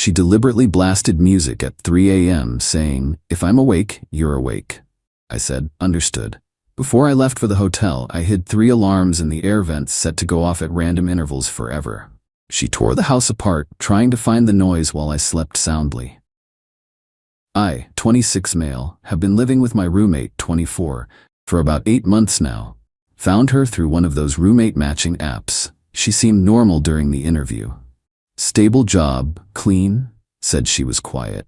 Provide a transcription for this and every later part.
She deliberately blasted music at 3 a.m. saying, "If I'm awake, you're awake." I said, "Understood." Before I left for the hotel, I hid 3 alarms in the air vents set to go off at random intervals forever. She tore the house apart, trying to find the noise while I slept soundly. I, 26 male, have been living with my roommate, 24, for about 8 months now. Found her through one of those roommate matching apps. She seemed normal during the interview. Stable job, clean, said she was quiet.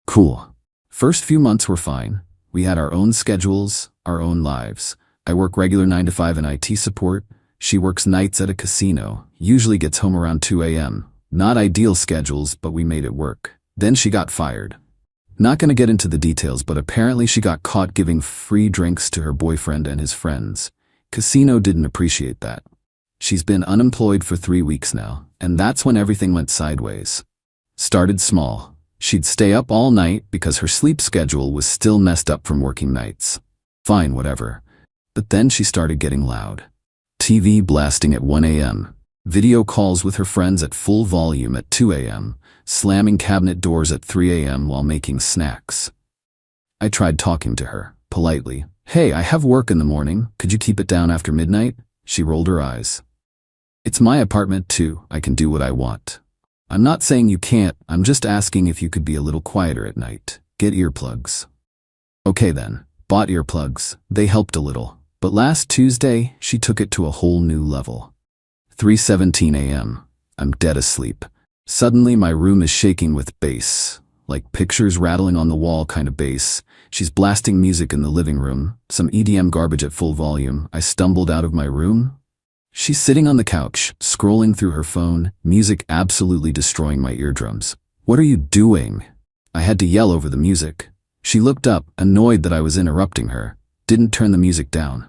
Cool. First few months were fine. We had our own schedules, our own lives. I work regular 9 to 5 in IT support. She works nights at a casino, usually gets home around 2 a.m. Not ideal schedules, but we made it work. Then she got fired. Not gonna get into the details, but apparently she got caught giving free drinks to her boyfriend and his friends. Casino didn't appreciate that. She's been unemployed for 3 weeks now, and that's when everything went sideways. Started small. She'd stay up all night because her sleep schedule was still messed up from working nights. Fine, whatever. But then she started getting loud. TV blasting at 1 a.m. Video calls with her friends at full volume at 2 a.m. Slamming cabinet doors at 3 a.m. while making snacks. I tried talking to her, politely. "Hey, I have work in the morning. Could you keep it down after midnight?" She rolled her eyes. "It's my apartment too. I can do what I want." "I'm not saying you can't. I'm just asking if you could be a little quieter at night. Get earplugs." Okay then. Bought earplugs. They helped a little. But last Tuesday, she took it to a whole new level. 3:17 a.m. I'm dead asleep. Suddenly my room is shaking with bass, like pictures rattling on the wall kind of bass. She's blasting music in the living room, some EDM garbage at full volume. I stumbled out of my room. She's sitting on the couch, scrolling through her phone, music absolutely destroying my eardrums. "What are you doing?" I had to yell over the music. She looked up, annoyed that I was interrupting her, didn't turn the music down.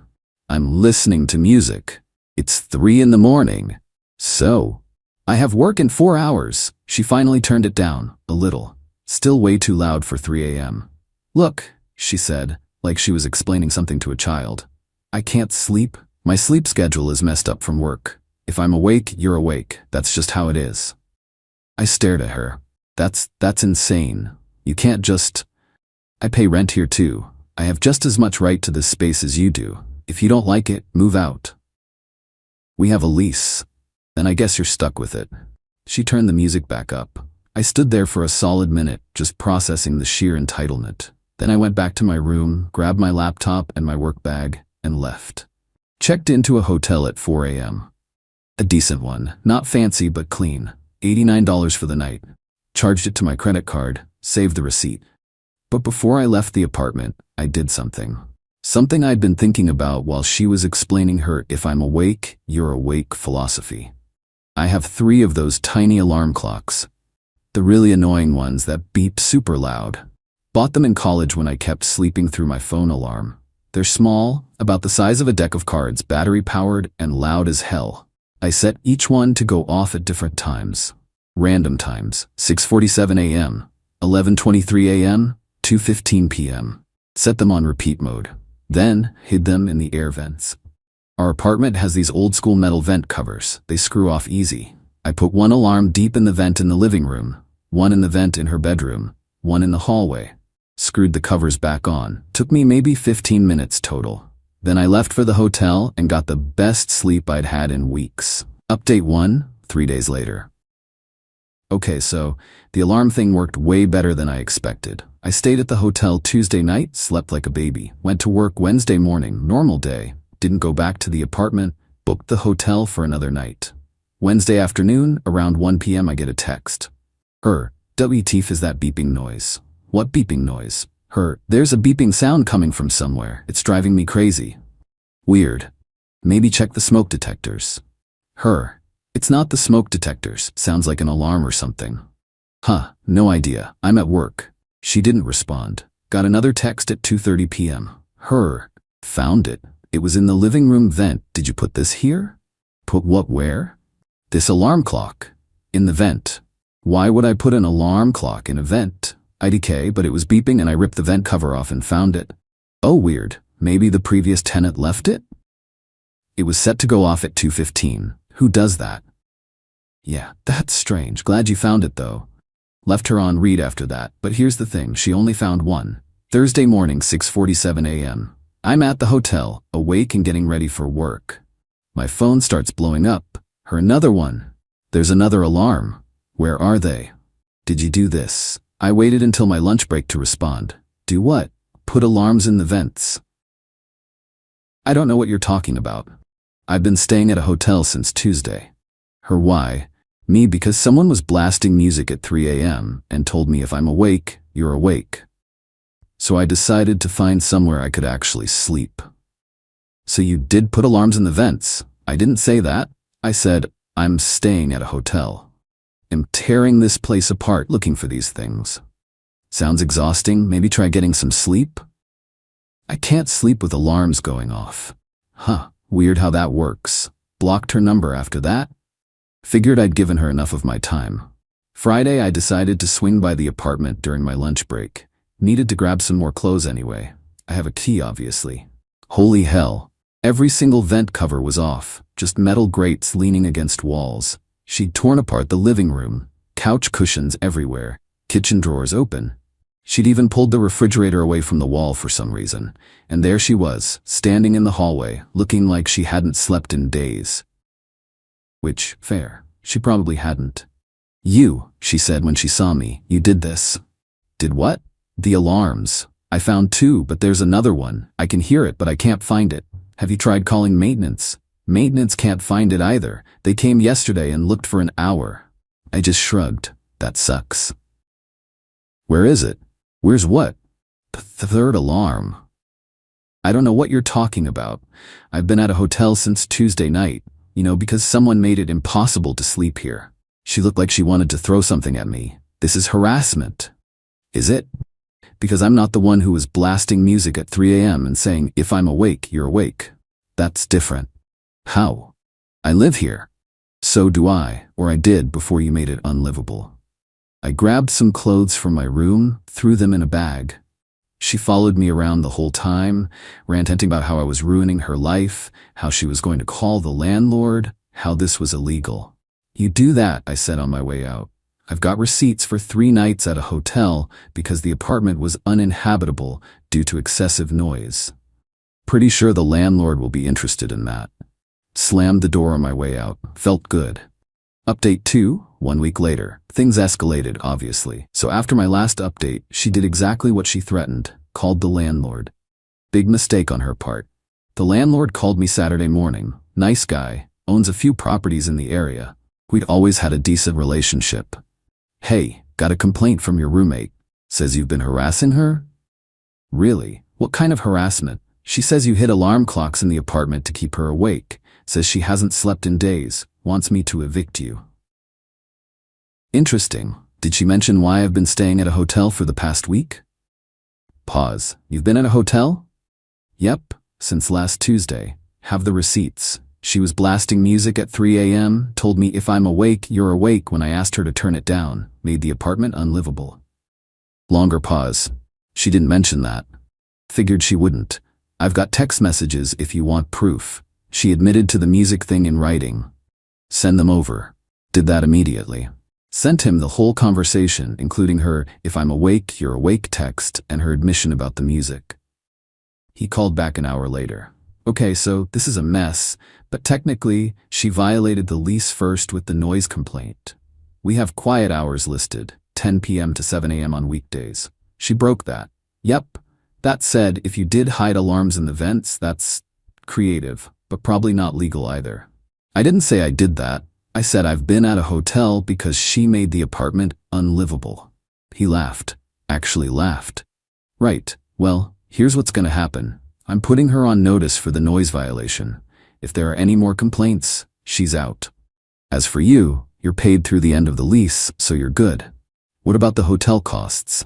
"I'm listening to music. It's 3 in the morning. So, I have work in 4 hours. She finally turned it down, a little. Still way too loud for 3 a.m. "Look," she said, like she was explaining something to a child. "I can't sleep. My sleep schedule is messed up from work. If I'm awake, you're awake. That's just how it is." I stared at her. That's insane. You can't just... I pay rent here too. I have just as much right to this space as you do. If you don't like it, move out. We have a lease. Then I guess you're stuck with it. She turned the music back up. I stood there for a solid minute, just processing the sheer entitlement. Then I went back to my room, grabbed my laptop and my work bag, and left. Checked into a hotel at 4 a.m. A decent one, not fancy but clean. $89 for the night. Charged it to my credit card, saved the receipt. But before I left the apartment, I did something. Something I'd been thinking about while she was explaining her "if I'm awake, you're awake" philosophy. I have 3 of those tiny alarm clocks. The really annoying ones that beep super loud. Bought them in college when I kept sleeping through my phone alarm. They're small, about the size of a deck of cards, battery-powered, and loud as hell. I set each one to go off at different times. Random times, 6:47 a.m., 11:23 a.m., 2:15 p.m. Set them on repeat mode. Then, hid them in the air vents. Our apartment has these old-school metal vent covers. They screw off easy. I put one alarm deep in the vent in the living room, one in the vent in her bedroom, one in the hallway. Screwed the covers back on. Took me maybe 15 minutes total. Then I left for the hotel and got the best sleep I'd had in weeks. Update 1, 3 days later. Okay, so the alarm thing worked way better than I expected. I stayed at the hotel Tuesday night, slept like a baby. Went to work Wednesday morning, normal day. Didn't go back to the apartment, booked the hotel for another night. Wednesday afternoon, around 1 p.m. I get a text. WTF is that beeping noise? What beeping noise? There's a beeping sound coming from somewhere. It's driving me crazy. Weird. Maybe check the smoke detectors. It's not the smoke detectors. Sounds like an alarm or something. No idea. I'm at work. She didn't respond. Got another text at 2:30 p.m. Found it. It was in the living room vent. Did you put this here? Put what where? This alarm clock. In the vent. Why would I put an alarm clock in a vent? IDK, but it was beeping and I ripped the vent cover off and found it. Oh, weird. Maybe the previous tenant left it? It was set to go off at 2:15. Who does that? Yeah, that's strange. Glad you found it though. Left her on read after that, but here's the thing, she only found one. Thursday morning, 6:47 a.m. I'm at the hotel, awake and getting ready for work. My phone starts blowing up. Her another one. There's another alarm. Where are they? Did you do this? I waited until my lunch break to respond. Do what? Put alarms in the vents. I don't know what you're talking about. I've been staying at a hotel since Tuesday. Her why? Me because someone was blasting music at 3 a.m. and told me if I'm awake, you're awake. So I decided to find somewhere I could actually sleep. So you did put alarms in the vents? I didn't say that. I said, I'm staying at a hotel. I'm tearing this place apart looking for these things. Sounds exhausting, maybe try getting some sleep? I can't sleep with alarms going off. Weird how that works. Blocked her number after that. Figured I'd given her enough of my time. Friday I decided to swing by the apartment during my lunch break. Needed to grab some more clothes anyway. I have a key obviously. Holy hell. Every single vent cover was off, just metal grates leaning against walls. She'd torn apart the living room, couch cushions everywhere, kitchen drawers open. She'd even pulled the refrigerator away from the wall for some reason, and there she was, standing in the hallway, looking like she hadn't slept in days. Which, fair, she probably hadn't. You, she said when she saw me, you did this. Did what? The alarms. I found two, but there's another one. I can hear it, but I can't find it. Have you tried calling maintenance? Maintenance can't find it either. They came yesterday and looked for an hour. I just shrugged. That sucks. Where is it? Where's what? The third alarm. I don't know what you're talking about. I've been at a hotel since Tuesday night, because someone made it impossible to sleep here. She looked like she wanted to throw something at me. This is harassment. Is it? Because I'm not the one who was blasting music at 3 a.m. and saying, if I'm awake, you're awake. That's different. How? I live here. So do I, or I did before you made it unlivable. I grabbed some clothes from my room, threw them in a bag. She followed me around the whole time, ranting about how I was ruining her life, how she was going to call the landlord, how this was illegal. You do that, I said on my way out. I've got receipts for 3 nights at a hotel because the apartment was uninhabitable due to excessive noise. Pretty sure the landlord will be interested in that. Slammed the door on my way out. Felt good. Update 2, 1 week later. Things escalated, obviously. So after my last update, she did exactly what she threatened, called the landlord. Big mistake on her part. The landlord called me Saturday morning. Nice guy, owns a few properties in the area. We'd always had a decent relationship. Hey, got a complaint from your roommate. Says you've been harassing her? Really? What kind of harassment? She says you hit alarm clocks in the apartment to keep her awake. Says she hasn't slept in days. Wants me to evict you. Interesting. Did she mention why I've been staying at a hotel for the past week? Pause. You've been at a hotel? Yep, since last Tuesday. Have the receipts. She was blasting music at 3 a.m., told me if I'm awake, you're awake when I asked her to turn it down, made the apartment unlivable. Longer pause. She didn't mention that. Figured she wouldn't. I've got text messages if you want proof. She admitted to the music thing in writing. Send them over. Did that immediately. Sent him the whole conversation, including her if I'm awake, you're awake text and her admission about the music. He called back an hour later. Okay, so this is a mess, but technically, she violated the lease first with the noise complaint. We have quiet hours listed, 10 p.m. to 7 a.m. on weekdays. She broke that. Yep. That said, if you did hide alarms in the vents, that's creative, but probably not legal either. I didn't say I did that. I said I've been at a hotel because she made the apartment unlivable. He laughed. Actually laughed. Right. Well, here's what's gonna happen. I'm putting her on notice for the noise violation. If there are any more complaints, she's out. As for you, you're paid through the end of the lease, so you're good. What about the hotel costs?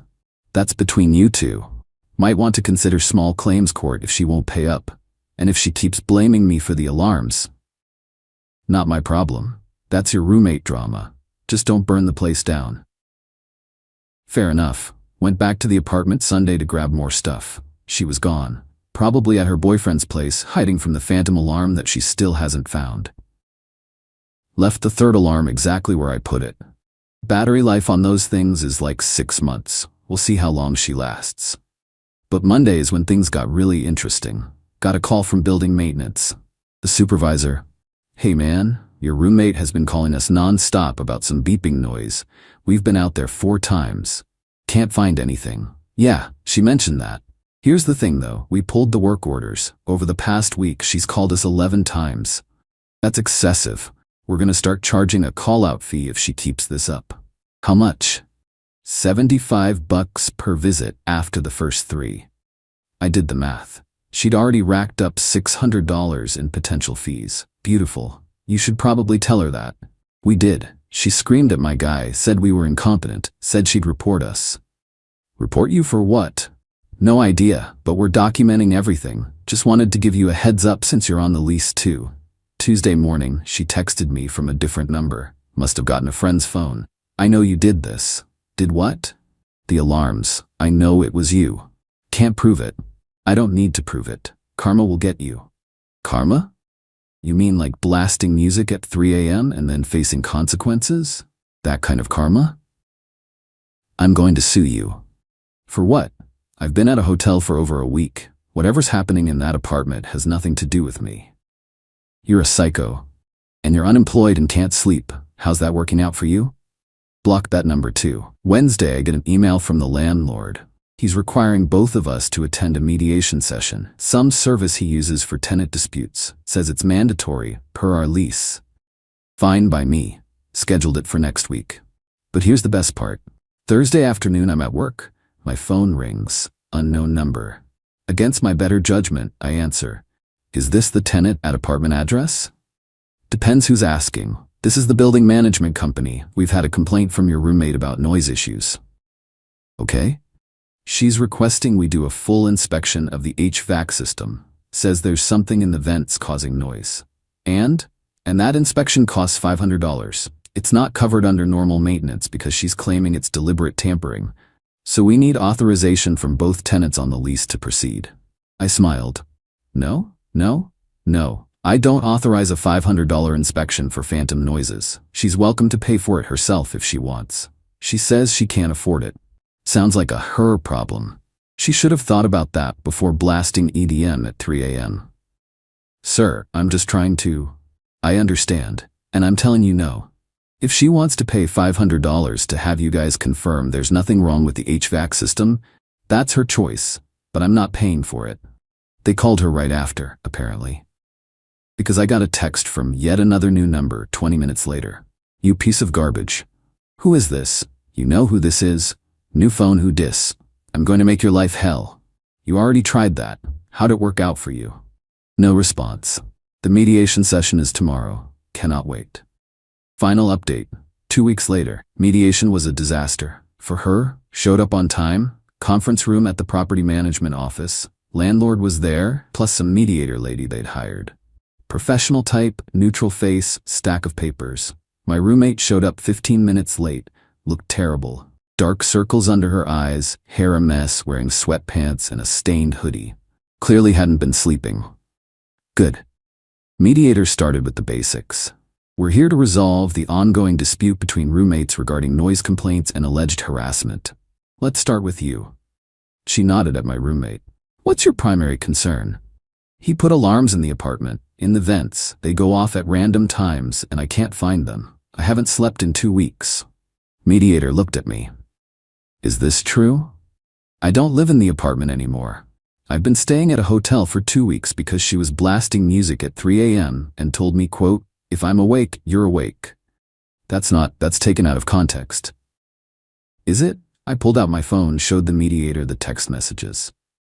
That's between you two. Might want to consider small claims court if she won't pay up. And if she keeps blaming me for the alarms. Not my problem. That's your roommate drama. Just don't burn the place down. Fair enough. Went back to the apartment Sunday to grab more stuff. She was gone. Probably at her boyfriend's place, hiding from the phantom alarm that she still hasn't found. Left the third alarm exactly where I put it. Battery life on those things is like 6 months. We'll see how long she lasts. But Monday is when things got really interesting. Got a call from building maintenance. The supervisor, "Hey man, your roommate has been calling us non-stop about some beeping noise. We've been out there 4 times. Can't find anything." Yeah, she mentioned that. Here's the thing though, we pulled the work orders. Over the past week, she's called us 11 times. That's excessive. We're gonna start charging a call-out fee if she keeps this up. How much? $75 per visit after the first 3. I did the math. She'd already racked up $600 in potential fees. Beautiful. You should probably tell her that. We did. She screamed at my guy, said we were incompetent, said she'd report us. Report you for what? No idea, but we're documenting everything. Just wanted to give you a heads up since you're on the lease too. Tuesday morning, she texted me from a different number. Must have gotten a friend's phone. "I know you did this." Did what? The alarms. I know it was you. Can't prove it. I don't need to prove it. Karma will get you. Karma? You mean like blasting music at 3 a.m. and then facing consequences? That kind of karma? I'm going to sue you. For what? I've been at a hotel for over a week. Whatever's happening in that apartment has nothing to do with me. You're a psycho. And you're unemployed and can't sleep. How's that working out for you? Block that number too. Wednesday, I get an email from the landlord. He's requiring both of us to attend a mediation session, some service he uses for tenant disputes. Says it's mandatory, per our lease. Fine by me. Scheduled it for next week. But here's the best part. Thursday afternoon, I'm at work. My phone rings. Unknown number. Against my better judgment, I answer. Is this the tenant at apartment address? Depends who's asking. This is the building management company. We've had a complaint from your roommate about noise issues. Okay. She's requesting we do a full inspection of the HVAC system. Says there's something in the vents causing noise. And that inspection costs $500. It's not covered under normal maintenance because she's claiming it's deliberate tampering. So we need authorization from both tenants on the lease to proceed. I smiled. No. I don't authorize a $500 inspection for phantom noises. She's welcome to pay for it herself if she wants. She says she can't afford it. Sounds like a her problem. She should have thought about that before blasting EDM at 3 a.m. Sir, I'm just trying to... I understand, and I'm telling you no. If she wants to pay $500 to have you guys confirm there's nothing wrong with the HVAC system, that's her choice, but I'm not paying for it. They called her right after, apparently. Because I got a text from yet another new number 20 minutes later. You piece of garbage. Who is this? You know who this is? New phone, who dis? I'm going to make your life hell. You already tried that. How'd it work out for you? No response. The mediation session is tomorrow. Cannot wait. Final update. 2 weeks later, mediation was a disaster. For her, showed up on time, conference room at the property management office, landlord was there, plus some mediator lady they'd hired. Professional type, neutral face, stack of papers. My roommate showed up 15 minutes late, looked terrible. Dark circles under her eyes, hair a mess, wearing sweatpants and a stained hoodie. Clearly hadn't been sleeping. Good. Mediator started with the basics. We're here to resolve the ongoing dispute between roommates regarding noise complaints and alleged harassment. Let's start with you. She nodded at my roommate. What's your primary concern? He put alarms in the apartment, in the vents. They go off at random times and I can't find them. I haven't slept in 2 weeks. Mediator looked at me. Is this true? I don't live in the apartment anymore. I've been staying at a hotel for 2 weeks because she was blasting music at 3 a.m. and told me, quote, "If I'm awake, you're awake." That's taken out of context. Is it? I pulled out my phone, showed the mediator the text messages.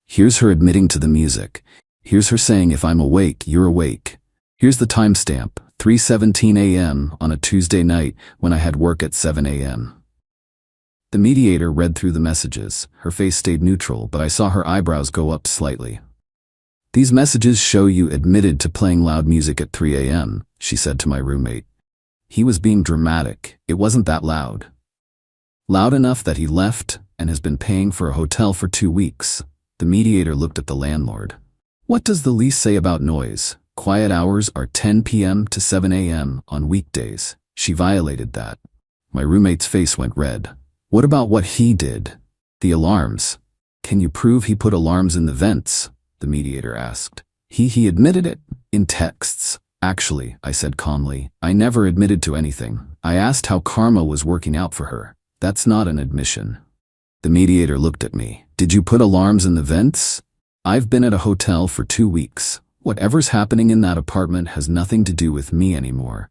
Here's her admitting to the music. Here's her saying, "If I'm awake, you're awake." Here's the timestamp, 3:17 a.m. on a Tuesday night when I had work at 7 a.m. The mediator read through the messages. Her face stayed neutral, but I saw her eyebrows go up slightly. These messages show you admitted to playing loud music at 3 a.m., she said to my roommate. He was being dramatic. It wasn't that loud. Loud enough that he left and has been paying for a hotel for 2 weeks. The mediator looked at the landlord. What does the lease say about noise? Quiet hours are 10 p.m. to 7 a.m. on weekdays. She violated that. My roommate's face went red. What about what he did? The alarms. Can you prove he put alarms in the vents? The mediator asked. He admitted it in texts. Actually, I said calmly, I never admitted to anything. I asked how karma was working out for her. That's not an admission. The mediator looked at me. Did you put alarms in the vents? I've been at a hotel for 2 weeks. Whatever's happening in that apartment has nothing to do with me anymore.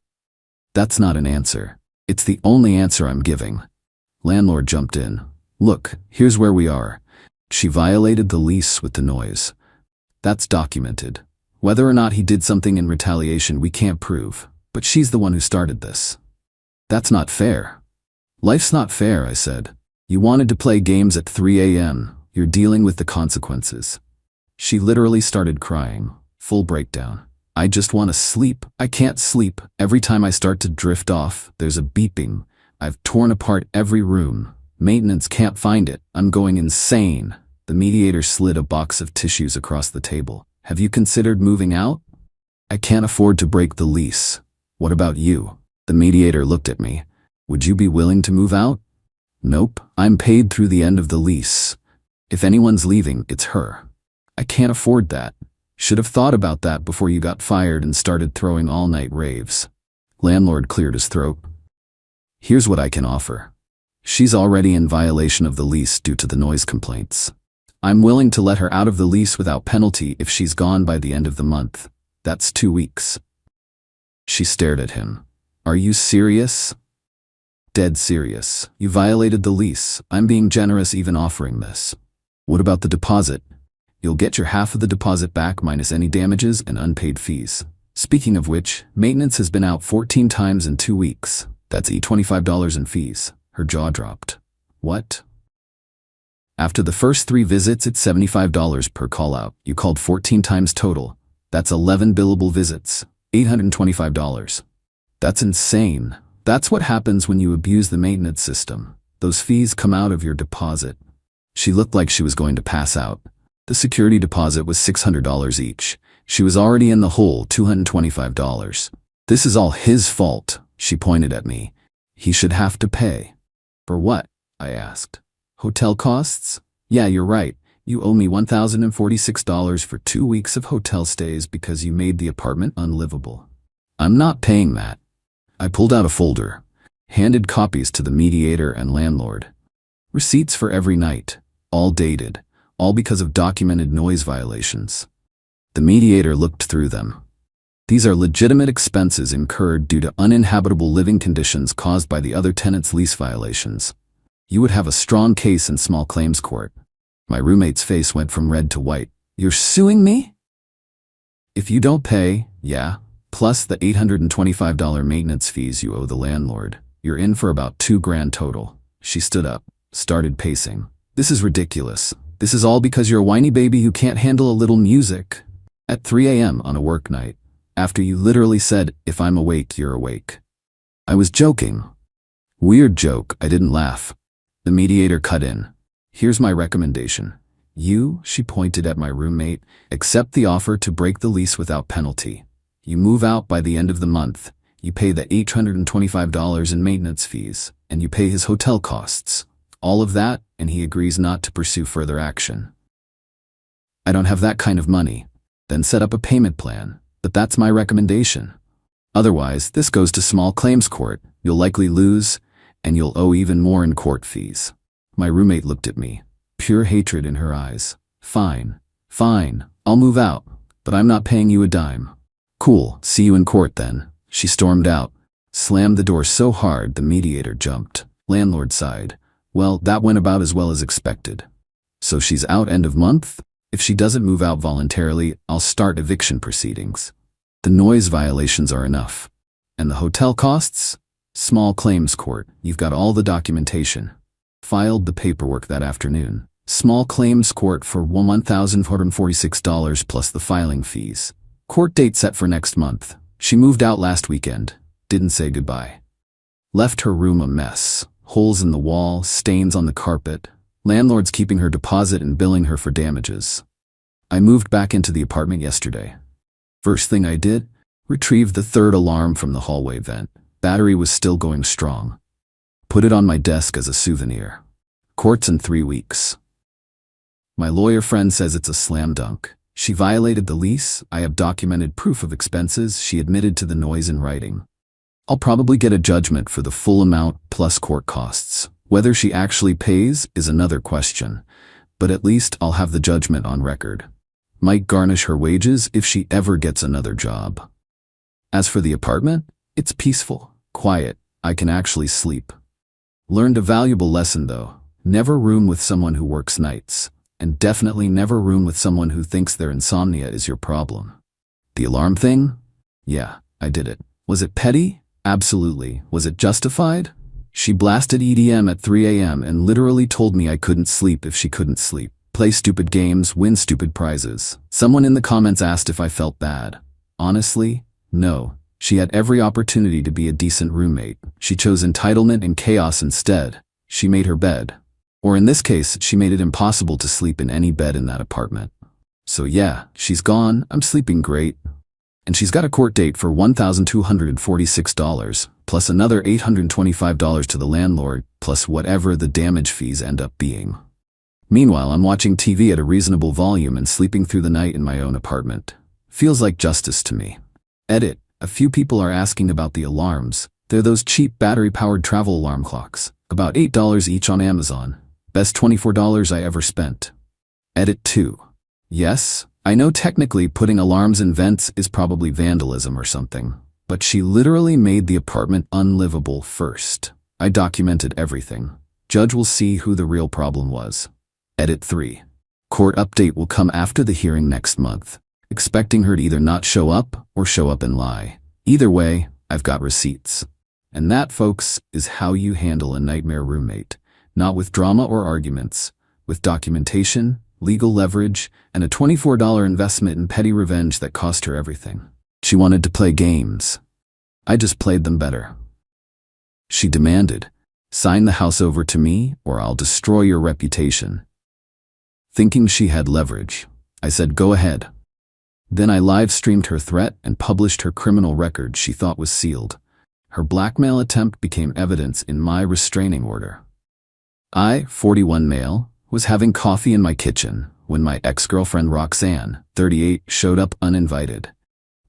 That's not an answer. It's the only answer I'm giving. Landlord jumped in. Look, here's where we are. She violated the lease with the noise. That's documented. Whether or not he did something in retaliation we can't prove, but she's the one who started this. That's not fair. Life's not fair, I said. You wanted to play games at 3 a.m. You're dealing with the consequences. She literally started crying. Full breakdown. I just want to sleep. I can't sleep. Every time I start to drift off, there's a beeping. I've torn apart every room. Maintenance can't find it. I'm going insane. The mediator slid a box of tissues across the table. Have you considered moving out? I can't afford to break the lease. What about you? The mediator looked at me. Would you be willing to move out? Nope. I'm paid through the end of the lease. If anyone's leaving, it's her. I can't afford that. Should have thought about that before you got fired and started throwing all-night raves. Landlord cleared his throat. Here's what I can offer. She's already in violation of the lease due to the noise complaints. I'm willing to let her out of the lease without penalty if she's gone by the end of the month. That's 2 weeks. She stared at him. Are you serious? Dead serious. You violated the lease. I'm being generous even offering this. What about the deposit? You'll get your half of the deposit back minus any damages and unpaid fees. Speaking of which, maintenance has been out 14 times in 2 weeks. That's $25 in fees. Her jaw dropped. What? After the first 3 visits, it's $75 per call-out. You called 14 times total. That's 11 billable visits. $825. That's insane. That's what happens when you abuse the maintenance system. Those fees come out of your deposit. She looked like she was going to pass out. The security deposit was $600 each. She was already in the hole, $225. This is all his fault, she pointed at me. He should have to pay. For what? I asked. Hotel costs? Yeah, you're right. You owe me $1,046 for 2 weeks of hotel stays because you made the apartment unlivable. I'm not paying that. I pulled out a folder, handed copies to the mediator and landlord. Receipts for every night, all dated, all because of documented noise violations. The mediator looked through them. These are legitimate expenses incurred due to uninhabitable living conditions caused by the other tenant's lease violations. You would have a strong case in small claims court. My roommate's face went from red to white. You're suing me? If you don't pay, yeah, plus the $825 maintenance fees you owe the landlord, you're in for about $2,000 total. She stood up, started pacing. This is ridiculous. This is all because you're a whiny baby who can't handle a little music. At 3 a.m. on a work night, after you literally said, if I'm awake, you're awake. I was joking. Weird joke, I didn't laugh. The mediator cut in. Here's my recommendation. You, she pointed at my roommate, accept the offer to break the lease without penalty. You move out by the end of the month. You pay the $825 in maintenance fees, and you pay his hotel costs. All of that, and he agrees not to pursue further action. I don't have that kind of money. Then set up a payment plan, but that's my recommendation. Otherwise, this goes to small claims court. You'll likely lose, and you'll owe even more in court fees. My roommate looked at me, pure hatred in her eyes. Fine, I'll move out, but I'm not paying you a dime. Cool, see you in court then. She stormed out, slammed the door so hard the mediator jumped. Landlord sighed. Well, that went about as well as expected. So she's out end of month? If she doesn't move out voluntarily, I'll start eviction proceedings. The noise violations are enough. And the hotel costs? Small claims court, you've got all the documentation. Filed the paperwork that afternoon. Small claims court for $1,446 plus the filing fees. Court date set for next month. She moved out last weekend. Didn't say goodbye. Left her room a mess. Holes in the wall, stains on the carpet. Landlord's keeping her deposit and billing her for damages. I moved back into the apartment yesterday. First thing I did, retrieved the 3rd alarm from the hallway vent. Battery was still going strong. Put it on my desk as a souvenir. Court's in 3 weeks. My lawyer friend says it's a slam dunk. She violated the lease. I have documented proof of expenses. She admitted to the noise in writing. I'll probably get a judgment for the full amount plus court costs. Whether she actually pays is another question, but at least I'll have the judgment on record. Might garnish her wages if she ever gets another job. As for the apartment, it's peaceful, quiet. I can actually sleep. Learned a valuable lesson though. Never room with someone who works nights, and definitely never room with someone who thinks their insomnia is your problem. The alarm thing? Yeah, I did it. Was it petty? Absolutely. Was it justified? She blasted EDM at 3 a.m. and literally told me I couldn't sleep if she couldn't sleep. Play stupid games, win stupid prizes. Someone in the comments asked if I felt bad. Honestly, no. She had every opportunity to be a decent roommate. She chose entitlement and chaos instead. She made her bed. Or in this case, she made it impossible to sleep in any bed in that apartment. So yeah, she's gone. I'm sleeping great. And she's got a court date for $1,246, plus another $825 to the landlord, plus whatever the damage fees end up being. Meanwhile, I'm watching TV at a reasonable volume and sleeping through the night in my own apartment. Feels like justice to me. Edit. A few people are asking about the alarms. They're those cheap battery-powered travel alarm clocks. About $8 each on Amazon. Best $24 I ever spent. Edit 2. Yes, I know technically putting alarms in vents is probably vandalism or something, but she literally made the apartment unlivable first. I documented everything. Judge will see who the real problem was. Edit 3. Court update will come after the hearing next month. Expecting her to either not show up or show up and lie. Either way, I've got receipts. And that, folks, is how you handle a nightmare roommate. Not with drama or arguments, with documentation, legal leverage, and a $24 investment in petty revenge that cost her everything. She wanted to play games. I just played them better. She demanded, "Sign the house over to me or I'll destroy your reputation." Thinking she had leverage, I said, "Go ahead." Then I live-streamed her threat and published her criminal record she thought was sealed. Her blackmail attempt became evidence in my restraining order. I, 41 male, was having coffee in my kitchen when my ex-girlfriend Roxanne, 38, showed up uninvited.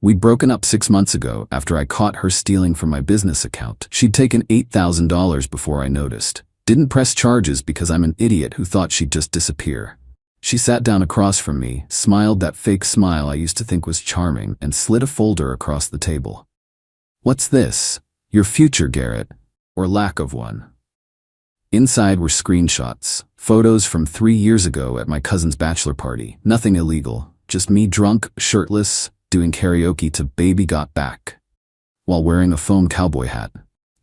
We'd broken up 6 months ago after I caught her stealing from my business account. She'd taken $8,000 before I noticed. Didn't press charges because I'm an idiot who thought she'd just disappear. She sat down across from me, smiled that fake smile I used to think was charming, and slid a folder across the table. "What's this? Your future, Garrett. Or lack of one." Inside were screenshots, photos from 3 years ago at my cousin's bachelor party. Nothing illegal, just me drunk, shirtless, doing karaoke to Baby Got Back, while wearing a foam cowboy hat.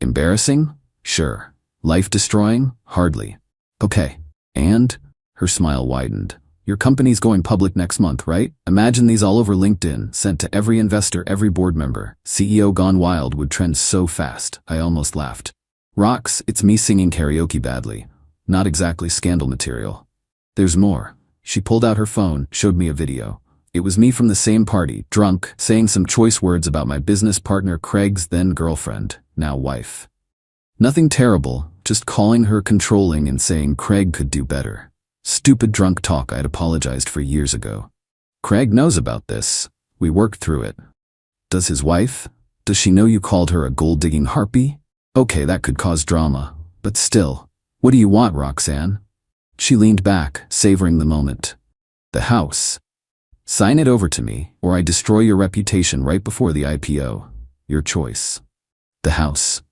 Embarrassing? Sure. Life-destroying? Hardly. Okay. And? Her smile widened. "Your company's going public next month, right? Imagine these all over LinkedIn, sent to every investor, every board member. CEO gone wild would trend so fast." I almost laughed. "Rox, it's me singing karaoke badly. Not exactly scandal material. There's more." She pulled out her phone, showed me a video. It was me from the same party, drunk, saying some choice words about my business partner Craig's then girlfriend, now wife. Nothing terrible, just calling her controlling and saying Craig could do better. Stupid drunk talk I'd apologized for years ago. Craig knows about this. We worked through it. Does his wife? Does she know you called her a gold-digging harpy? Okay, that could cause drama, but still. What do you want, Roxanne? She leaned back, savoring the moment. "The house. Sign it over to me, or I destroy your reputation right before the IPO. Your choice." The house.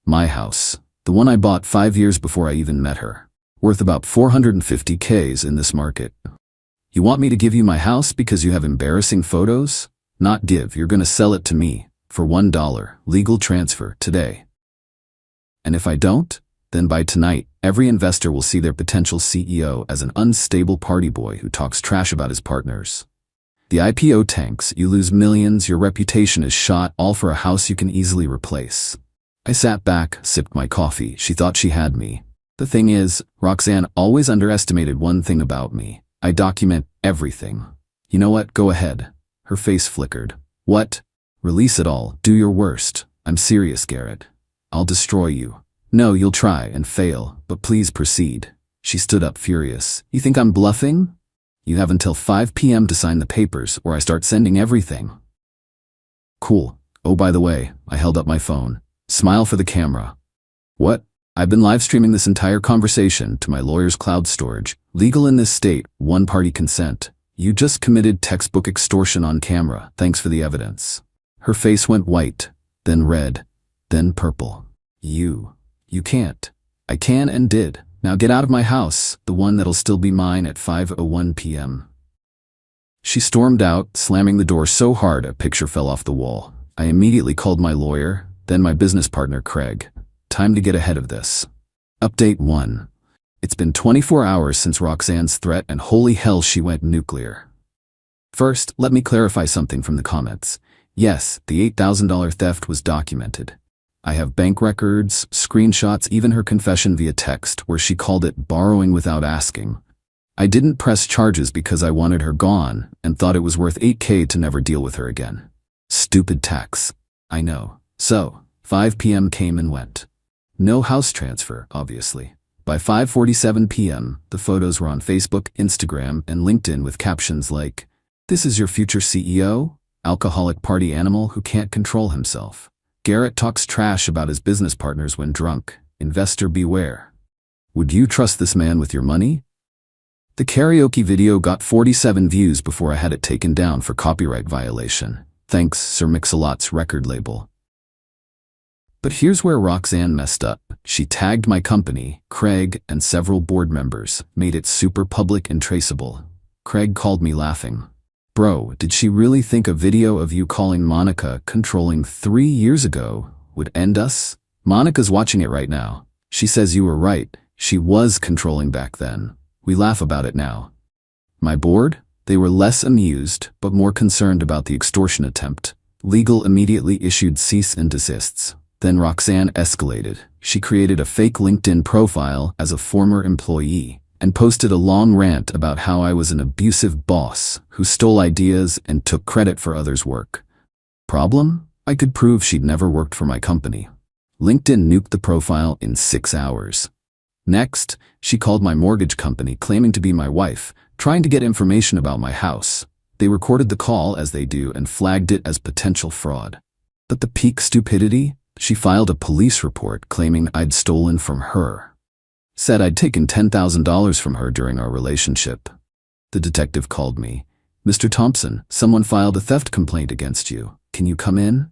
My house. The one I bought 5 years before I even met her. Worth about $450K in this market. "You want me to give you my house because you have embarrassing photos?" "Not give, you're gonna sell it to me. For $1, legal transfer, today. And if I don't, then by tonight, every investor will see their potential CEO as an unstable party boy who talks trash about his partners. The IPO tanks, you lose millions, your reputation is shot, all for a house you can easily replace." I sat back, sipped my coffee. She thought she had me. The thing is, Roxanne always underestimated one thing about me. I document everything. "You know what? Go ahead." Her face flickered. "What? Release it all. Do your worst. I'm serious, Garrett. I'll destroy you. No, you'll try and fail, but please proceed. She stood up furious. You think I'm bluffing? You have until 5 p.m. to sign the papers or I start sending everything. Cool. Oh, by the way, I held up my phone. Smile for the camera. What? I've been live streaming this entire conversation to my lawyer's cloud storage. Legal in this state, one-party consent. You just committed textbook extortion on camera. Thanks for the evidence. Her face went white, then red, then purple. You can't. I can and did. Now get out of my house, the one that'll still be mine at 5:01 p.m. She stormed out, slamming the door so hard a picture fell off the wall. I immediately called my lawyer, then my business partner Craig. Time to get ahead of this. Update 1. It's been 24 hours since Roxanne's threat and holy hell she went nuclear. First, let me clarify something from the comments. Yes, the $8,000 theft was documented. I have bank records, screenshots, even her confession via text where she called it borrowing without asking. I didn't press charges because I wanted her gone and thought it was worth $8K to never deal with her again. Stupid tax. I know. So, 5 p.m. came and went. No house transfer, obviously. By 5:47 p.m., the photos were on Facebook, Instagram, and LinkedIn with captions like, "This is your future CEO? Alcoholic party animal who can't control himself. Garrett talks trash about his business partners when drunk. Investor beware. Would you trust this man with your money?" The karaoke video got 47 views before I had it taken down for copyright violation. Thanks, Sir Mix-a-Lot's record label. But here's where Roxanne messed up. She tagged my company, Craig, and several board members, made it super public and traceable. Craig called me laughing. Bro, did she really think a video of you calling Monica controlling 3 years ago would end us? Monica's watching it right now. She says you were right. She was controlling back then. We laugh about it now. My board? They were less amused, but more concerned about the extortion attempt. Legal immediately issued cease and desists. Then Roxanne escalated. She created a fake LinkedIn profile as a former employee and posted a long rant about how I was an abusive boss who stole ideas and took credit for others' work. Problem? I could prove she'd never worked for my company. LinkedIn nuked the profile in 6 hours. Next, she called my mortgage company claiming to be my wife, trying to get information about my house. They recorded the call as they do and flagged it as potential fraud. But the peak stupidity? She filed a police report claiming I'd stolen from her. Said I'd taken $10,000 from her during our relationship. The detective called me. "Mr. Thompson, someone filed a theft complaint against you. Can you come in?"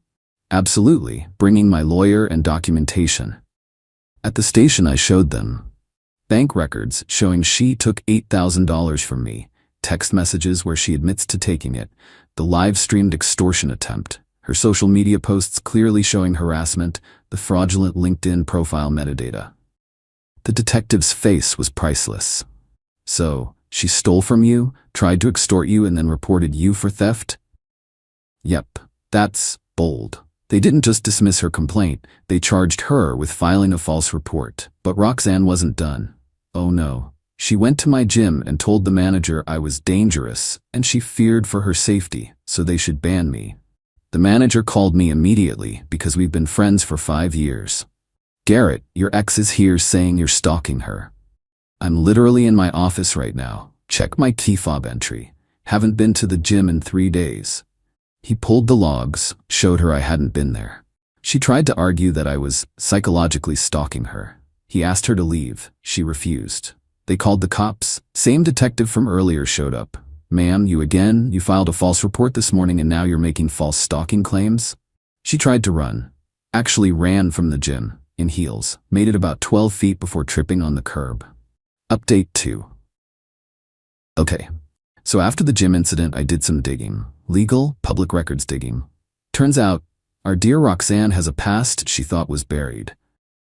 Absolutely, bringing my lawyer and documentation. At the station I showed them bank records showing she took $8,000 from me, text messages where she admits to taking it, the live-streamed extortion attempt, her social media posts clearly showing harassment, the fraudulent LinkedIn profile metadata. The detective's face was priceless. So, she stole from you, tried to extort you, and then reported you for theft? Yep, that's bold. They didn't just dismiss her complaint, they charged her with filing a false report. But Roxanne wasn't done. Oh no. She went to my gym and told the manager I was dangerous and she feared for her safety, so they should ban me. The manager called me immediately because we've been friends for 5 years. "Garrett, your ex is here saying you're stalking her." I'm literally in my office right now. Check my key fob entry. Haven't been to the gym in 3 days. He pulled the logs, showed her I hadn't been there. She tried to argue that I was psychologically stalking her. He asked her to leave. She refused. They called the cops. Same detective from earlier showed up. "Ma'am, you again? You filed a false report this morning and now you're making false stalking claims?" She tried to run. Actually ran from the gym, in heels, made it about 12 feet before tripping on the curb. Update 2. Okay, so after the gym incident I did some digging. Legal, public records digging. Turns out, our dear Roxanne has a past she thought was buried.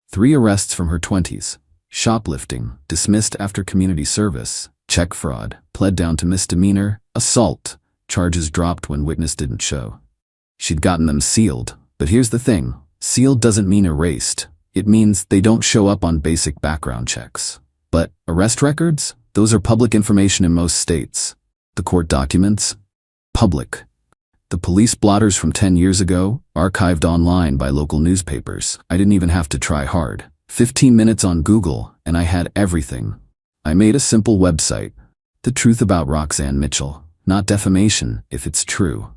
3 arrests from her 20s. Shoplifting, dismissed after community service. Check fraud, pled down to misdemeanor. Assault, charges dropped when witness didn't show. She'd gotten them sealed, but here's the thing. Sealed doesn't mean erased. It means they don't show up on basic background checks. But arrest records? Those are public information in most states. The court documents? Public. The police blotters from 10 years ago? Archived online by local newspapers. I didn't even have to try hard. 15 minutes on Google, and I had everything. I made a simple website. The truth about Roxanne Mitchell. Not defamation, if it's true.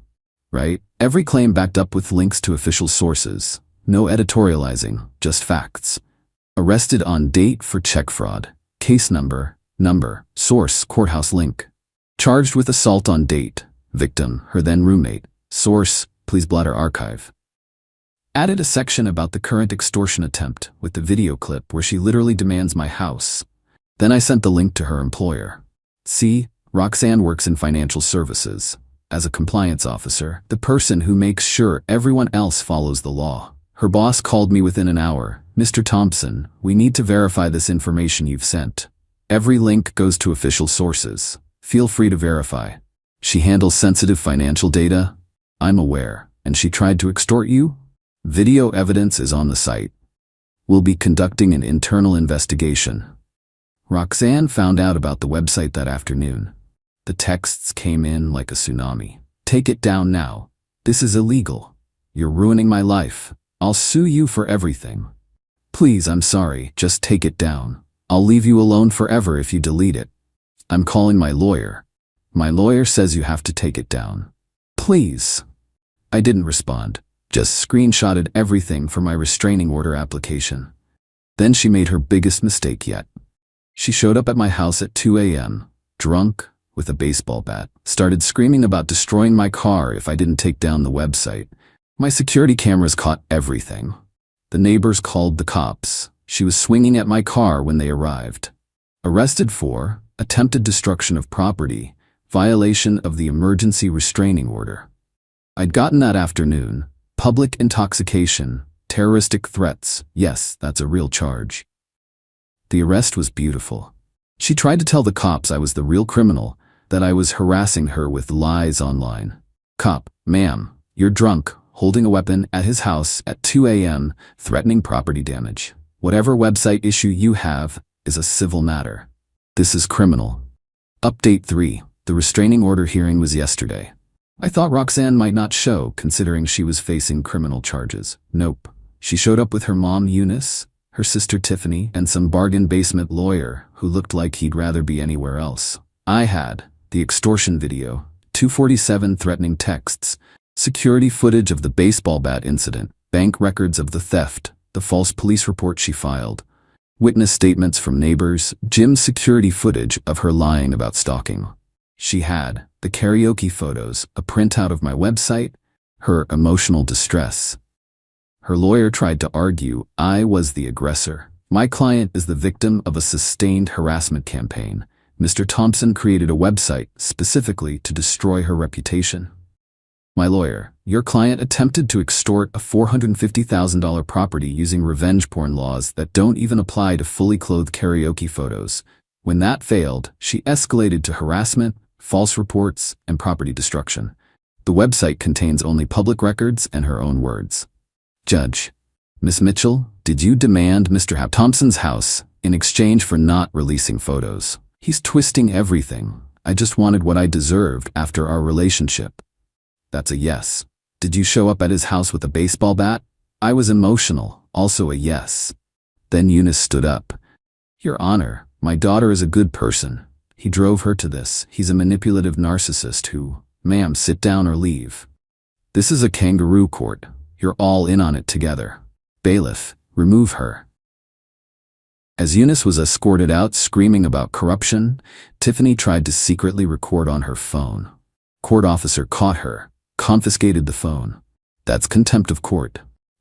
Right? Every claim backed up with links to official sources. No editorializing, just facts. Arrested on date for check fraud. Case number, source, courthouse link. Charged with assault on date. Victim, her then roommate. Source, please blotter archive. Added a section about the current extortion attempt with the video clip where she literally demands my house. Then I sent the link to her employer. See, Roxanne works in financial services. As a compliance officer, the person who makes sure everyone else follows the law. Her boss called me within an hour. Mr. Thompson, we need to verify this information you've sent. Every link goes to official sources. Feel free to verify. She handles sensitive financial data. I'm aware. And she tried to extort you? Video evidence is on the site. We'll be conducting an internal investigation. Roxanne found out about the website that afternoon. The texts came in like a tsunami. Take it down now. This is illegal. You're ruining my life. I'll sue you for everything. Please, I'm sorry, just take it down. I'll leave you alone forever if you delete it. I'm calling my lawyer. My lawyer says you have to take it down. Please. I didn't respond, just screenshotted everything for my restraining order application. Then she made her biggest mistake yet. She showed up at my house at 2 a.m., drunk, with a baseball bat, started screaming about destroying my car if I didn't take down the website. My security cameras caught everything. The neighbors called the cops. She was swinging at my car when they arrived. Arrested for attempted destruction of property, violation of the emergency restraining order. I'd gotten that afternoon. Public intoxication, terroristic threats. Yes, that's a real charge. The arrest was beautiful. She tried to tell the cops I was the real criminal, that I was harassing her with lies online. Cop, ma'am, you're drunk, holding a weapon at his house at 2 a.m., threatening property damage. Whatever website issue you have is a civil matter. This is criminal. Update 3. The restraining order hearing was yesterday. I thought Roxanne might not show, considering she was facing criminal charges. Nope. She showed up with her mom, Eunice, her sister Tiffany, and some bargain basement lawyer who looked like he'd rather be anywhere else. I had the extortion video, 247 threatening texts, security footage of the baseball bat incident, bank records of the theft, the false police report she filed, witness statements from neighbors, Jim's security footage of her lying about stalking. She had the karaoke photos, a printout of my website, her emotional distress. Her lawyer tried to argue I was the aggressor. My client is the victim of a sustained harassment campaign. Mr. Thompson created a website specifically to destroy her reputation. My lawyer, your client attempted to extort a $450,000 property using revenge porn laws that don't even apply to fully clothed karaoke photos. When that failed, she escalated to harassment, false reports, and property destruction. The website contains only public records and her own words. Judge, Miss Mitchell, did you demand Mr. Thompson's house in exchange for not releasing photos? He's twisting everything. I just wanted what I deserved after our relationship. That's a yes. Did you show up at his house with a baseball bat? I was emotional, also a yes. Then Eunice stood up. Your Honor, my daughter is a good person. He drove her to this. He's a manipulative narcissist who, ma'am, sit down or leave. This is a kangaroo court. You're all in on it together. Bailiff, remove her. As Eunice was escorted out screaming about corruption, Tiffany tried to secretly record on her phone. Court officer caught her, confiscated the phone. That's contempt of court.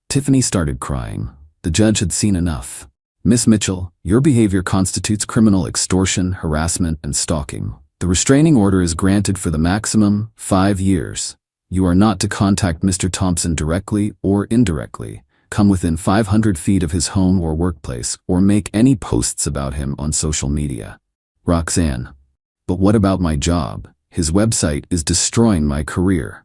Tiffany started crying. The judge had seen enough. Miss Mitchell, your behavior constitutes criminal extortion, harassment, and stalking. The restraining order is granted for the maximum 5 years. You are not to contact Mr. Thompson directly or indirectly, come within 500 feet of his home or workplace, or make any posts about him on social media. Roxanne, but what about my job? His website is destroying my career.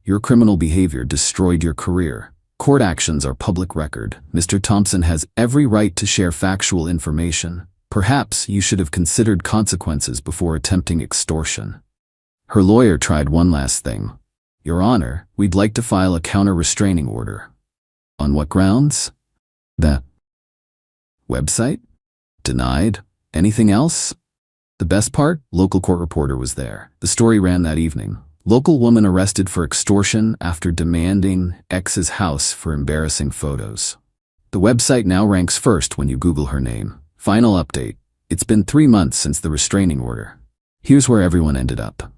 Your criminal behavior destroyed your career. Court actions are public record. Mr. Thompson has every right to share factual information. Perhaps you should have considered consequences before attempting extortion. Her lawyer tried one last thing. Your Honor, we'd like to file a counter-restraining order. On what grounds? That Website? Denied. Anything else? The best part? Local court reporter was there. The story ran that evening. Local woman arrested for extortion after demanding ex's house for embarrassing photos. The website now ranks first when you Google her name. Final update. It's been 3 months since the restraining order. Here's where everyone ended up.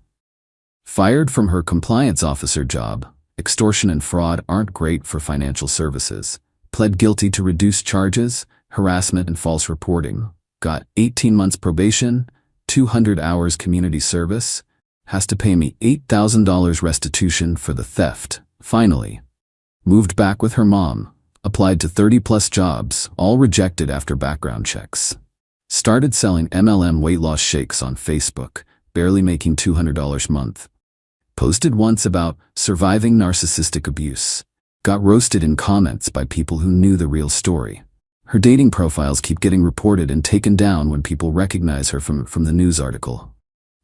Fired from her compliance officer job. Extortion and fraud aren't great for financial services. Pled guilty to reduced charges, harassment and false reporting. Got 18 months probation, 200 hours community service. Has to pay me $8,000 restitution for the theft. Finally. Moved back with her mom. Applied to 30+ jobs, all rejected after background checks. Started selling MLM weight loss shakes on Facebook, barely making $200 a month. Posted once about surviving narcissistic abuse. Got roasted in comments by people who knew the real story. Her dating profiles keep getting reported and taken down when people recognize her from the news article.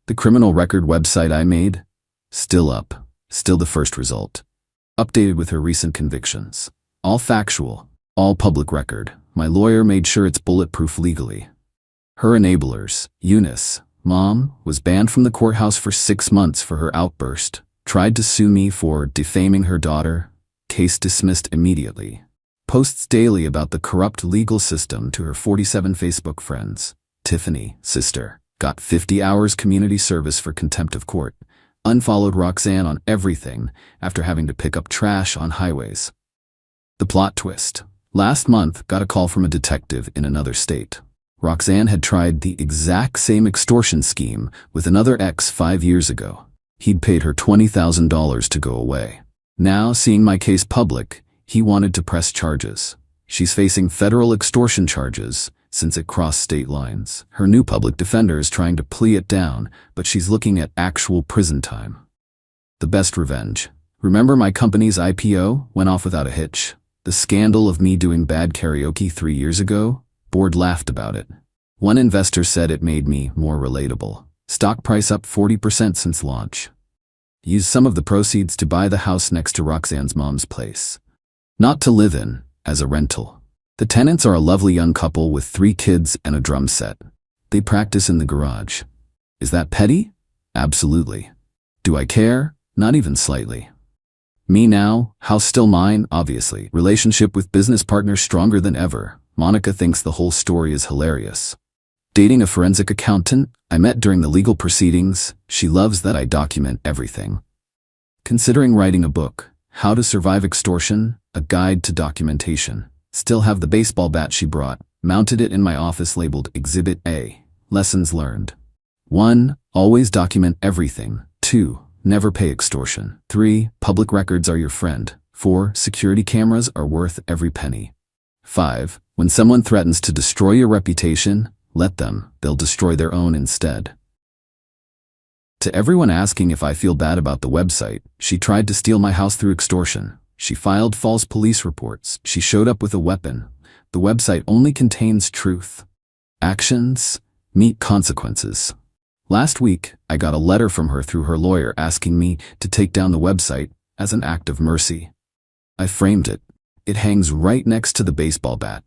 The criminal record website I made? Still up. Still the first result. Updated with her recent convictions. All factual. All public record. My lawyer made sure it's bulletproof legally. Her enablers. Eunice, mom, was banned from the courthouse for 6 months for her outburst. Tried to sue me for defaming her daughter. Case dismissed immediately. Posts daily about the corrupt legal system to her 47 Facebook friends. Tiffany, sister, got 50 hours community service for contempt of court. Unfollowed Roxanne on everything after having to pick up trash on highways. The plot twist. Last month, got a call from a detective in another state. Roxanne had tried the exact same extortion scheme with another ex 5 years ago. He'd paid her $20,000 to go away. Now, seeing my case public, he wanted to press charges. She's facing federal extortion charges since it crossed state lines. Her new public defender is trying to plea it down, but she's looking at actual prison time. The best revenge. Remember my company's IPO went off without a hitch? The scandal of me doing bad karaoke 3 years ago? Board laughed about it. One investor said it made me more relatable. Stock price up 40% since launch. Used some of the proceeds to buy the house next to Roxanne's mom's place. Not to live in, as a rental. The tenants are a lovely young couple with 3 kids and a drum set. They practice in the garage. Is that petty? Absolutely. Do I care? Not even slightly. Me now, house still mine, obviously. Relationship with business partner stronger than ever. Monica thinks the whole story is hilarious. Dating a forensic accountant I met during the legal proceedings. She loves that I document everything. Considering writing a book, How to Survive Extortion, a guide to documentation. Still have the baseball bat she brought, mounted it in my office labeled Exhibit A. Lessons learned. 1. Always document everything. 2. Never pay extortion. 3. Public records are your friend. 4. Security cameras are worth every penny. 5. When someone threatens to destroy your reputation, let them. They'll destroy their own instead. To everyone asking if I feel bad about the website, she tried to steal my house through extortion. She filed false police reports. She showed up with a weapon. The website only contains truth. Actions meet consequences. Last week, I got a letter from her through her lawyer asking me to take down the website as an act of mercy. I framed it. It hangs right next to the baseball bat.